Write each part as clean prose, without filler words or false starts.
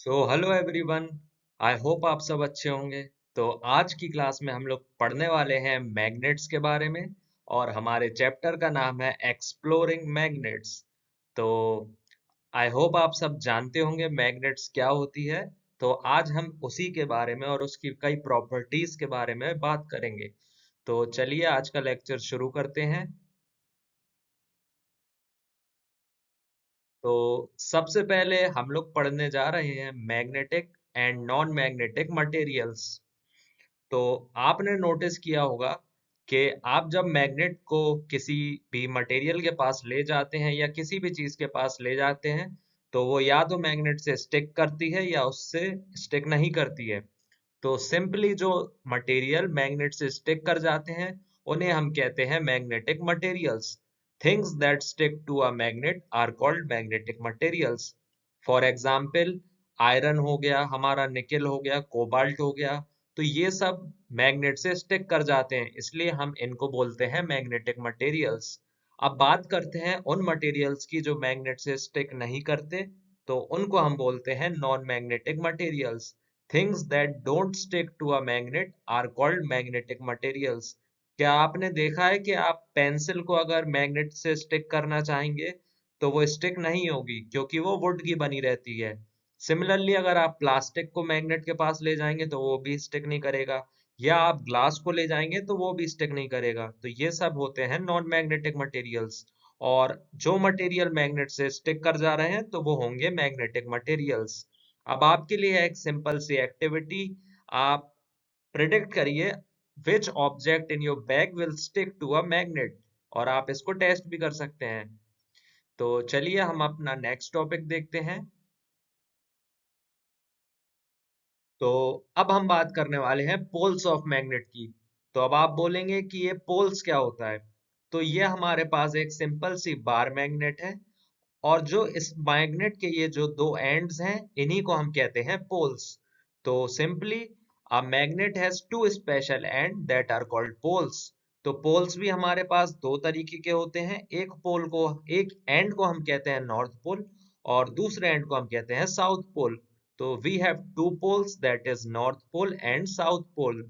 Hello everyone. I hope आप सब अच्छे होंगे। तो आज की क्लास में हम लोग पढ़ने वाले हैं मैग्नेट्स के बारे में और हमारे चैप्टर का नाम है एक्सप्लोरिंग मैग्नेट्स। तो आई होप आप सब जानते होंगे मैग्नेट्स क्या होती है। तो आज हम उसी के बारे में और उसकी कई प्रॉपर्टीज के बारे में बात करेंगे। तो चलिए आज का लेक्चर शुरू करते हैं। तो सबसे पहले हम लोग पढ़ने जा रहे हैं magnetic and non magnetic materials. तो आपने नोटिस किया होगा कि आप जब मैग्नेट को किसी भी मटेरियल के पास ले जाते हैं या किसी भी चीज के पास ले जाते हैं तो वो या तो मैग्नेट से स्टिक करती है या उससे स्टिक नहीं करती है। तो सिंपली जो मटेरियल मैग्नेट से स्टिक कर जाते हैं उन्हें हम कहते हैं magnetic materials. Things that stick to a magnet are called magnetic materials. For example iron हो गया, हमारा निकेल हो गया, कोबाल्ट हो गया। तो ये सब मैग्नेट से स्टिक कर जाते हैं, इसलिए हम इनको बोलते हैं मैग्नेटिक मटेरियल्स। अब बात करते हैं उन मटेरियल्स की जो मैग्नेट से स्टिक नहीं करते। तो उनको हम बोलते हैं non magnetic materials. Things that don't stick to a magnet are called magnetic materials. क्या आपने देखा है कि आप पेंसिल को अगर मैग्नेट से स्टिक करना चाहेंगे तो वो स्टिक नहीं होगी क्योंकि वो वुड की बनी रहती है। सिमिलरली अगर आप प्लास्टिक को मैग्नेट के पास ले जाएंगे तो वो भी स्टिक नहीं करेगा, या आप ग्लास को ले जाएंगे तो वो भी स्टिक नहीं करेगा। तो ये सब होते हैं नॉन मैग्नेटिक मटेरियल्स। और जो मटेरियल मैग्नेट से स्टिक कर जा रहे हैं तो वो होंगे मैग्नेटिक मटेरियल्स। अब आपके लिए है एक सिंपल सी एक्टिविटी। आप प्रिडिक्ट करिए which object in your bag will stick to a magnet, और आप इसको टेस्ट भी कर सकते हैं। तो चलिए हम अपना नेक्स्ट टॉपिक देखते हैं। तो अब हम बात करने वाले हैं पोल्स ऑफ मैग्नेट की। तो अब आप बोलेंगे कि ये पोल्स क्या होता है। तो ये हमारे पास एक सिंपल सी बार मैग्नेट है, और जो इस मैग्नेट के ये जो दो एंड्स हैं इन्हीं को हम कहते हैं पोल्स। तो simply a magnet has two special end that are called poles. तो पोल्स भी हमारे पास दो तरीके के होते हैं। एक पोल को, एक एंड को हम कहते हैं नॉर्थ पोल, और दूसरे एंड को हम कहते हैं साउथ पोल। तो we have two poles, that is north pole and south pole.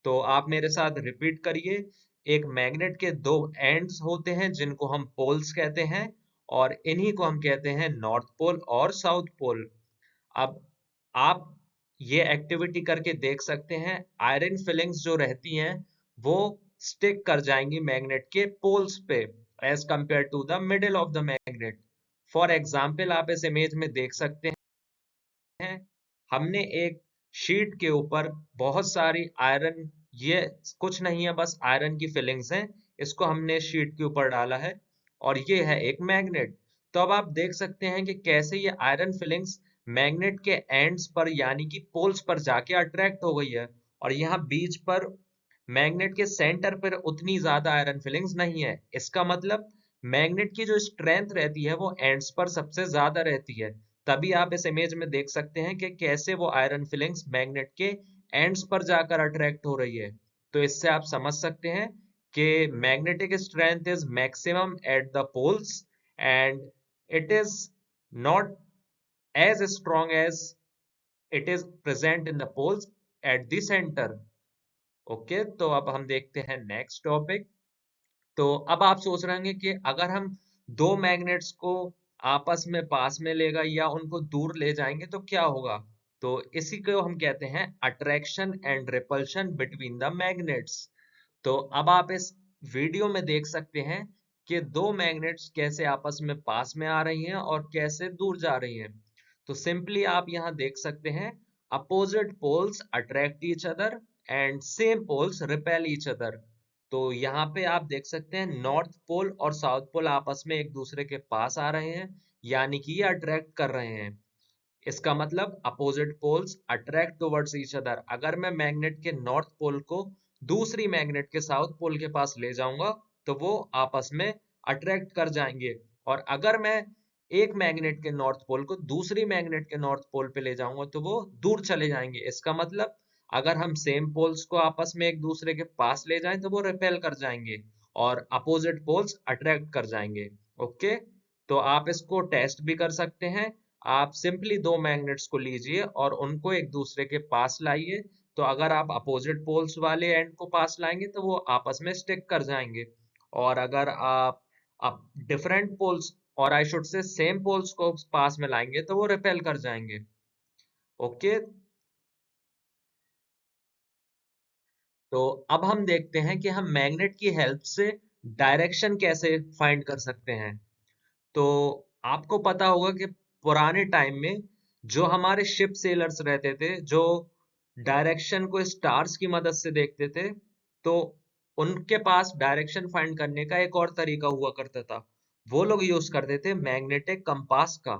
तो आप मेरे साथ रिपीट करिए। एक मैग्नेट के दो एंड्स होते हैं जिनको हम पोल्स कहते हैं, और इन्हीं को हम कहते हैं नॉर्थ पोल और साउथ पोल। अब आप ये एक्टिविटी करके देख सकते हैं। आयरन फिलिंग्स जो रहती हैं वो स्टिक कर जाएंगी मैग्नेट के पोल्स पे as compare to the middle of the magnet. For example आप इस इमेज में देख सकते हैं, हमने एक शीट के ऊपर बहुत सारी आयरन, ये कुछ नहीं है बस आयरन की फिलिंग्स हैं, इसको हमने शीट के ऊपर डाला है, और ये है एक मैग्नेट। तो अब आप देख सकते हैं कि कैसे ये आयरन फिलिंग्स मैग्नेट के एंड्स पर यानी कि पोल्स पर जाके अट्रैक्ट हो गई है, और यहाँ बीच पर मैग्नेट के सेंटर पर उतनी ज्यादा आयरन फिलिंग्स नहीं है। इसका मतलब मैग्नेट की जो स्ट्रेंथ रहती है वो एंड्स पर सबसे ज्यादा रहती है। तभी आप इस इमेज में देख सकते हैं कि कैसे वो आयरन फिलिंग्स मैग्नेट के एंड्स पर जाकर अट्रैक्ट हो रही है। तो इससे आप समझ सकते हैं कि magnetic strength is maximum at the poles, and it is not as strong as it is present in the poles at the center. Okay, तो अब हम देखते हैं नेक्स्ट टॉपिक। तो अब आप सोच रहे होंगे कि अगर हम दो मैग्नेट्स को आपस में पास में ले गए या उनको दूर ले जाएंगे तो क्या होगा। तो इसी को हम कहते हैं attraction and repulsion between the magnets. तो अब आप इस वीडियो में देख सकते हैं कि दो मैग्नेट्स कैसे आपस में पास में आ रही हैं और कैसे दूर जा रही हैं। तो सिंपली आप यहाँ देख सकते हैं, opposite poles attract each other and same poles repel each other. तो यहाँ पे आप देख सकते हैं नॉर्थ पोल और साउथ पोल आपस में एक दूसरे के पास आ रहे हैं, यानी कि ये अट्रैक्ट कर रहे हैं। इसका मतलब opposite poles attract towards each other. अगर मैं मैग्नेट के नॉर्थ पोल को दूसरी मैग्नेट के साउथ पोल के पास ले जाऊंगा तो वो आपस में अट्रैक्ट कर जाएंगे, और अगर मैं एक मैग्नेट के नॉर्थ पोल को दूसरी मैग्नेट के नॉर्थ पोल पे ले जाऊंगा तो वो दूर चले जाएंगे। इसका मतलब अगर हम सेम पोल्स को आपस में एक दूसरे के पास ले जाएं तो वो रिपेल कर जाएंगे, और अपोजिट पोल्स अट्रैक्ट कर जाएंगे। ओके, तो आप इसको टेस्ट भी कर सकते हैं। आप सिंपली दो मैग्नेट्स को लीजिए और उनको एक दूसरे के पास लाइए। तो अगर आप अपोजिट पोल्स वाले एंड को पास लाएंगे तो वो आपस में स्टिक कर जाएंगे, और अगर आप डिफरेंट पोल्स और I should say same poles को पास में लाएंगे तो वो रिपेल कर जाएंगे। ओके। तो अब हम देखते हैं कि हम मैग्नेट की हेल्प से डायरेक्शन कैसे फाइंड कर सकते हैं। तो आपको पता होगा कि पुराने टाइम में जो हमारे शिप सेलर्स रहते थे, जो डायरेक्शन को स्टार्स की मदद से देखते थे, तो उनके पास डायरेक्शन फाइंड करने का एक और तरीका हुआ करता था। वो लोग यूज करते थे मैग्नेटिक कंपास का।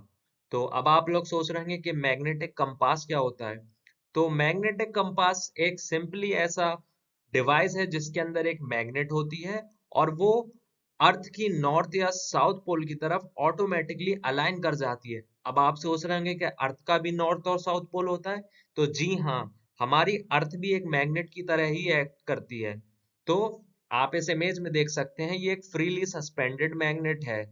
तो अब आप लोग सोच रहे हैं कि मैग्नेटिक कंपास क्या होता है। तो मैग्नेटिक कंपास एक सिंपली ऐसा डिवाइस है जिसके अंदर एक मैग्नेट होती है, और वो अर्थ की नॉर्थ या साउथ पोल की तरफ ऑटोमेटिकली अलाइन कर जाती है। अब आप सोच रहे होंगे कि अर्थ का भी नॉर्थ और साउथ पोल होता है। तो जी हाँ, हमारी अर्थ भी एक मैग्नेट की तरह ही एक्ट करती है। तो आप इस इमेज में देख सकते हैं, ये एक फ्रीली सस्पेंडेड मैग्नेट है।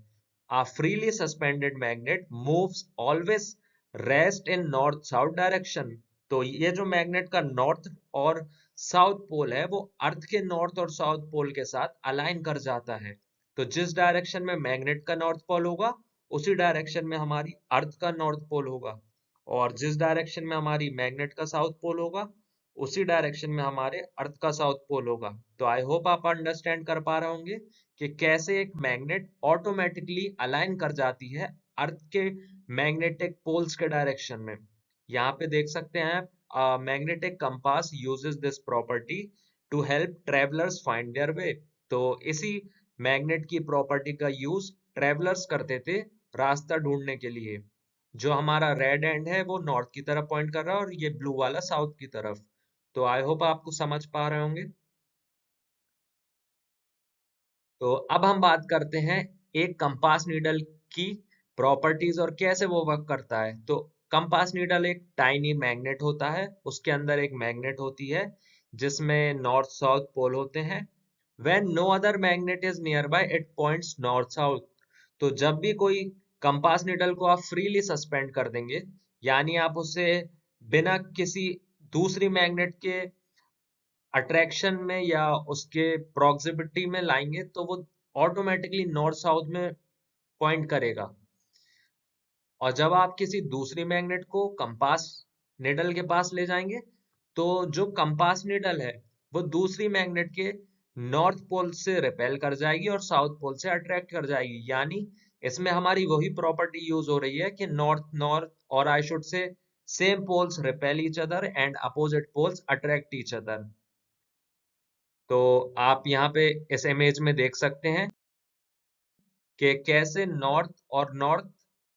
A freely suspended magnet moves always rest in north south direction। तो ये जो मैग्नेट का नॉर्थ और साउथ पोल है वो अर्थ के नॉर्थ और साउथ पोल के साथ अलाइन कर जाता है। तो जिस डायरेक्शन में मैग्नेट का नॉर्थ पोल होगा, उसी डायरेक्शन में हमारी अर्थ का नॉर्थ पोल होगा, और जिस डायरेक्शन में हमारी मैग्नेट का साउथ पोल होगा, उसी डायरेक्शन में हमारे अर्थ का साउथ पोल होगा। तो आई होप आप अंडरस्टैंड कर पा रहे होंगे कि कैसे एक मैग्नेट ऑटोमेटिकली अलाइन कर जाती है अर्थ के मैग्नेटिक पोल्स के डायरेक्शन में। यहाँ पे देख सकते हैं आप, magnetic compass uses this property to help travellers find their way. तो इसी मैग्नेट की प्रॉपर्टी का यूज ट्रेवलर्स करते थे रास्ता ढूंढने के लिए। जो हमारा रेड एंड है वो नॉर्थ की तरफ पॉइंट कर रहा है, और ये ब्लू वाला साउथ की तरफ। तो आई होप आपको समझ पा रहे होंगे। तो अब हम बात करते हैं एक कंपास नीडल की प्रॉपर्टीज और कैसे वो वर्क करता है। तो कंपास नीडल एक टाइनी मैग्नेट होता है, उसके अंदर एक मैग्नेट होती है जिसमें नॉर्थ साउथ पोल होते हैं। When no other magnet is nearby it points north south. तो जब भी कोई कंपास नीडल को आप फ्रीली सस्पेंड कर देंगे, यानी आप उसे बिना किसी दूसरी मैग्नेट के अट्रैक्शन में या उसके प्रॉक्सिमिटी में लाएंगे, तो वो ऑटोमेटिकली नॉर्थ साउथ में पॉइंट करेगा। और जब आप किसी दूसरी मैग्नेट को कंपास निडल के पास ले जाएंगे, तो जो कंपास निडल है वो दूसरी मैग्नेट के नॉर्थ पोल से रिपेल कर जाएगी और साउथ पोल से अट्रैक्ट कर जाएगी। यानी इसमें हमारी वही प्रॉपर्टी यूज हो रही है कि नॉर्थ नॉर्थ और I should say same poles repel each other and opposite poles attract each other. तो आप यहाँ पे इस इमेज में देख सकते हैं कि कैसे नॉर्थ और नॉर्थ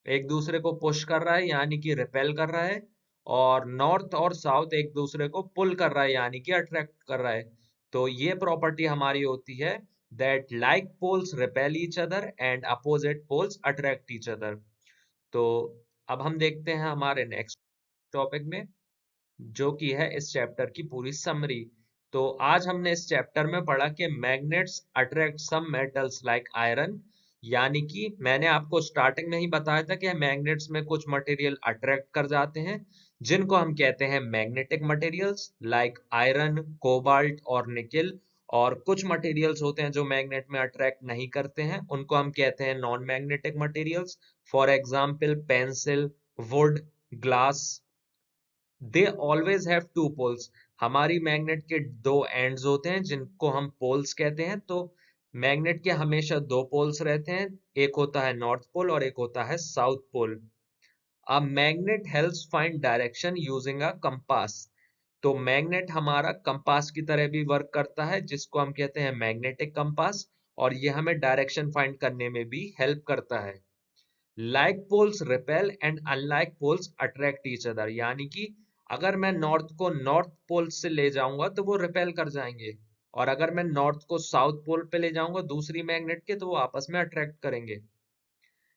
एक दूसरे को पुश कर रहा है, यानी कि रिपेल कर रहा है, और नॉर्थ और साउथ एक दूसरे को पुल कर रहा है, यानी कि अट्रैक्ट कर रहा है। तो ये प्रॉपर्टी हमारी होती है that like poles repel each other and opposite poles attract each other. तो अब हम देखते हैं हमारे नेक्स्ट टॉपिक में, जो कि है इस चैप्टर की पूरी समरी। तो आज हमने इस चैप्टर में पढ़ा कि magnets attract some metals like iron. यानी कि मैंने आपको स्टार्टिंग में ही बताया था कि मैग्नेट्स में कुछ मटेरियल अट्रैक्ट कर जाते हैं, जिनको हम कहते हैं magnetic materials like iron, cobalt और निकिल। और कुछ मटेरियल्स होते हैं जो मैग्नेट में अट्रैक्ट नहीं करते हैं, उनको हम कहते हैं non magnetic materials. For example pencil, wood, glass. They always have two poles. हमारी मैग्नेट के दो एंड्स होते हैं जिनको हम पोल्स कहते हैं। तो मैग्नेट के हमेशा दो पोल्स रहते हैं, एक होता है नॉर्थ पोल और एक होता है south pole. A magnet helps find direction using a compass. तो मैग्नेट हमारा कंपास की तरह भी वर्क करता है, जिसको हम कहते हैं मैग्नेटिक कंपास, और ये हमें डायरेक्शन फाइंड करने में भी हेल्प करता है। Like poles repel and unlike poles attract each other. यानी कि अगर मैं नॉर्थ को नॉर्थ पोल से ले जाऊंगा तो वो रिपेल कर जाएंगे, और अगर मैं नॉर्थ को साउथ पोल पे ले जाऊंगा दूसरी मैग्नेट के, तो वो आपस में अट्रैक्ट करेंगे।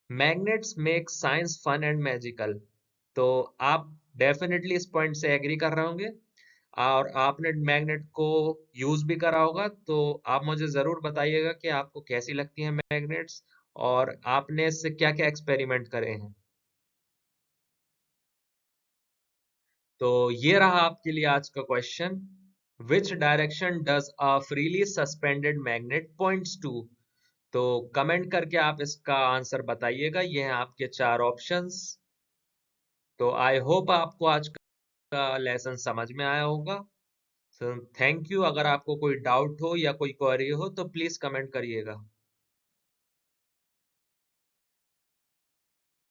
Magnets make science fun and magical. तो आप डेफिनेटली इस पॉइंट से एग्री कर रहे होंगे, और आपने मैग्नेट को यूज भी करा होगा। तो आप मुझे जरूर बताइएगा कि आपको कैसी लगती हैं मैग्नेट्स, और आपने इससे क्या क्या एक्सपेरिमेंट करे हैं। तो ये रहा आपके लिए आज का question. Which direction does a freely suspended magnet points to? तो कमेंट करके आप इसका आंसर बताइएगा। ये हैं आपके चार ऑप्शंस। तो आई होप आपको आज का लेसन समझ में आया होगा। So thank you. अगर आपको कोई डाउट हो या कोई क्वेरी हो तो प्लीज कमेंट करिएगा।